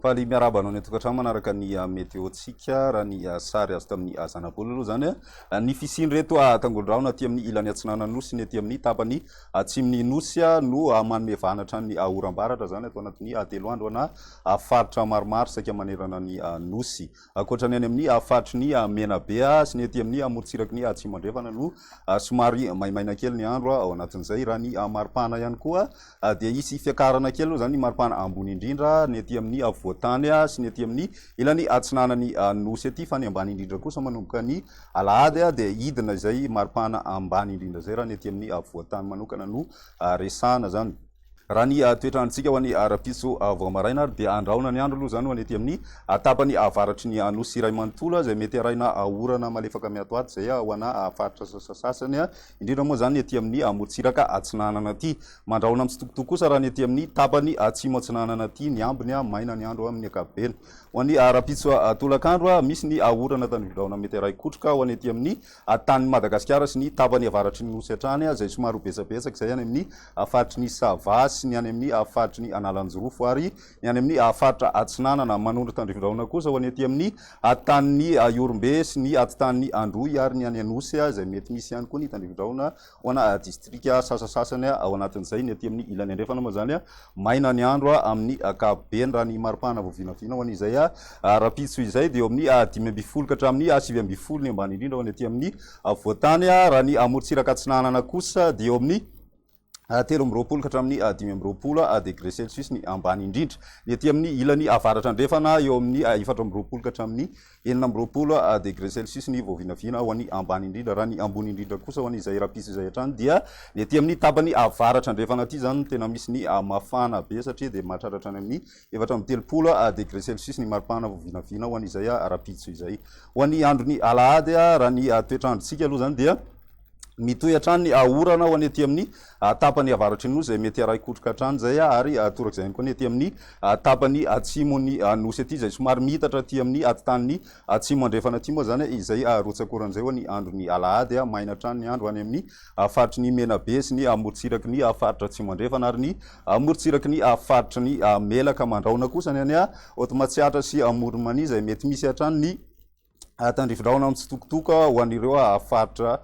faly miaraba anao ny tokantrano manaraka ny météo-tsika raha ny sary azo tamin'ny zanabolo aloha zany ny fisiny reto tangolondraona aty amin'ny ilany atsinana nosy ny aty amin'ny tapany atsimon'ny nosy no manome vanatra ny oram-baratra zany atao anatin'ny telo andro ana faritra maromaro saika manerana ny nosy akoatrany any amin'ny faritry ny menabe sy ny aty amin'ny morotsiraky ny atsimo andrefana no somary maimaina kely ny andro ao anatin'izay raha ny maripana ihany koa dia isy fiakarana kely aloha zany ny maripana ambony indrindra ny aty amin'ny voatany sy ny aty amin'ny ilany atsinanany nosy aty fa ny ambany indrindra kosa manomboka ny alahady dia idina izay maripana ambany indrindra zay raha ny aty amin'ny voatany manokana no resana zany raha ny toetrandrontsika ho an'ny rapitso vao maraina ary dia andraona ny andro aloha zany ho any aty amin'ny tapany avaratry ny nosy iray manontolo izay mety arahina orana malefaka miatoato zay ho ana faritra sasasasany indrindra moa zany aty amin'ny morotsiraka atsinanana aty mandraona mitsitokotoko kosa raha ny aty amin'ny tapany atsimo atsinanana aty ny ambiny maina ny andro amin'ny akapobeny ho an'ny rapitso tolakandro misy ny orana tanyvidraona mety araikotroka ho any aty amin'ny tany Madagasikara sy ny tapany avaratry ny nosy hatrany zay somary betsabetsaka zay any amin'ny faritry ny Sava ny any amin'ny faritry ny Analanjorofo ary ny any amin'ny faritra atsinanana manondro tandrivindraona kosa ho any aty amin'ny tanin'ny Iorombe sy ny atitany Androy ary ny any Anosy izay mety misy ihany koa ny tandrivindraona ho ana distrika sasasasany ao anatin'izay ny aty amin'ny ilany andrefana moa zany maina ny andro amin'ny akapobeny raha ny maripana voavinavina ho an'izay rapitso izay dia eo amin'ny 5 ka hatramin'ny 7 ny ambany indrindra ho any aty amin'ny voatany raha ny morotsiraka atsinanana kosa dia eo amin'ny 13 ka hatramin'ny 15 degré celsius ny ambany indrindra ny aty amin'ny ilany avaratra andrefana eo amin'ny 14 ka hatramin'ny 19 degré celsius ny voavinavina ho any ambany indrindra raha ny ambony indrindra kosa ho an'izay rapitso izay hatrany dia ny aty amin'ny tapany avaratra andrefana aty zany tena misy ny mafana be satria dia mahatratra any amin'ny 13 degré celsius ny maripana voavinavina ho an'izay rapitso izay ho an'ny andro ny alahady raha ny toetrandrontsika aloha zany dia mitohy hatrany ny orana ho any aty amin'ny tapany avaratry ny nosy zay mety araikotroka hatrany zay ary torak'izay ihany koa ny aty amin'ny tapany atsimony nosy aty zay somary mitatra aty amin'ny atitan'ny atsimo andrefana aty moa zany izay rotsakoran'izay ho any andro ny alahady maina hatrany ny andro any amin'ny faritry ny menabe sy ny morotsiraky ny faritra atsimo andrefana ary ny morotsiraky ny faritry ny melaka mandraona kosa ny any Otmatsiatra sy Moronmania zay mety misy hatrany ny tandrivindraona mitsitokotoko ho an'ireo faritra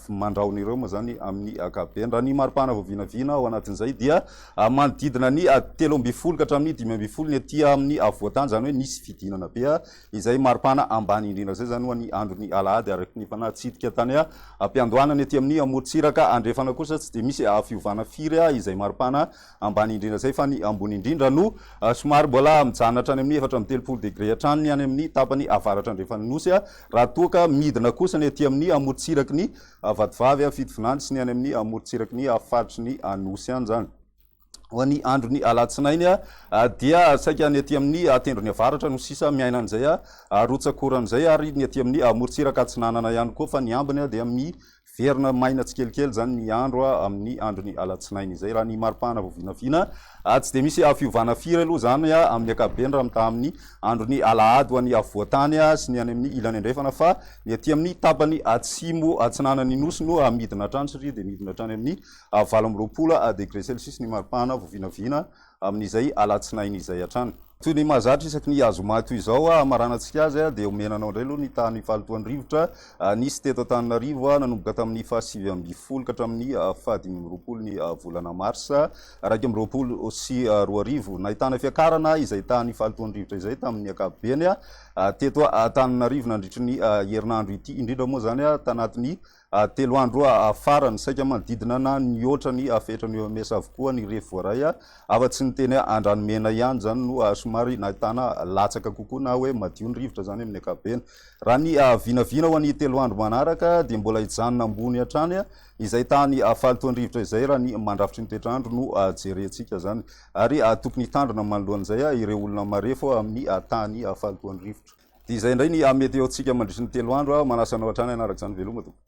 mandraon'ireo moa zany amin'ny akapobeny raha ny maripana voavinavina ao anatin'izay dia manodidina ny 13 ka hatramin'ny 15 ny aty amin'ny voatany zany hoe nisy fidinana be izay maripana ambany indrindra zay zany ho an'ny andro ny alahady araky ny fanatsidika tany ampiandohana ny aty amin'ny morotsiraka andrefana kosa tsy dia misy fiovana firy izay maripana ambany indrindra zay fa ny ambony indrindra no somary mbola mijanatra any amin'ny 4 degré hatrany ny any amin'ny tapany avaratra andrefana nosy raha toaka midina kosa ny aty amin'ny morotsiraky ny vatovavy fitovinany sy ny any amin'ny morotsiraky ny faritry ny nosy any zany ho an'ny andro ny alatsinainy dia saika ny aty amin'ny tendro ny avaratra no sisa miaina an'izay rotsakoran'izay ary ny aty amin'ny morotsiraka atsinanana ihany koa fa ny ambiny dia verina maina tsikelikely zany ny andro amin'ny andro ny alatsinainy izay raha ny maripana voavinavina tsy dia misy fiovana firy aloha zany amin'ny akapobeny raha mita amin'ny andro ny alahady ho an'ny voatany sy ny any amin'ny ilany andrefana fa ny aty amin'ny tapany atsimo atsinanany nosy no midina hatrany satria dia midina hatrany amin'ny 20 degré celsius ny maripana voavinavina amin'izay alatsinainy izay hatrany toy ny mahazatra isaky ny azo maty izao maranantsika azy dia omenanao indray aloha ny tany fahalotoan'ny rivotra nisy teto Antananarivo nanomboka tamin'ny 7 ka hatramin'ny 20 ny volana marsa 2024 nahitana fiakarana izay tany fahalotoan'ny rivotra izay tamin'ny akapobeny teto Antananarivo nandritry ny herinandro ity indrindra moa zany tanatin'ny 3 andro farany saika manodidina na nioatra ny fetrany OMS avokoa ny revo voaray afa-tsy ny teny andranomena ihany zany no somary nahitana latsaka kokoa na hoe madio ny rivotra zany amin'ny akapobeny raha ny vinavina ho an'ny 3 andro manaraka dia mbola hijanona ambony hatrany izay tany fahalotoan'ny rivotra izay raha ny mandrafitry ny toetrandro no jerentsika zany ary tokony hitandrina manoloan'izay ireo olona marefo amin'ny tany fahalotoan'ny rivotra dia izay indray ny météo-tsika mandritry ny 3 andro manasanao hatrany anaraka izany veloma tompoko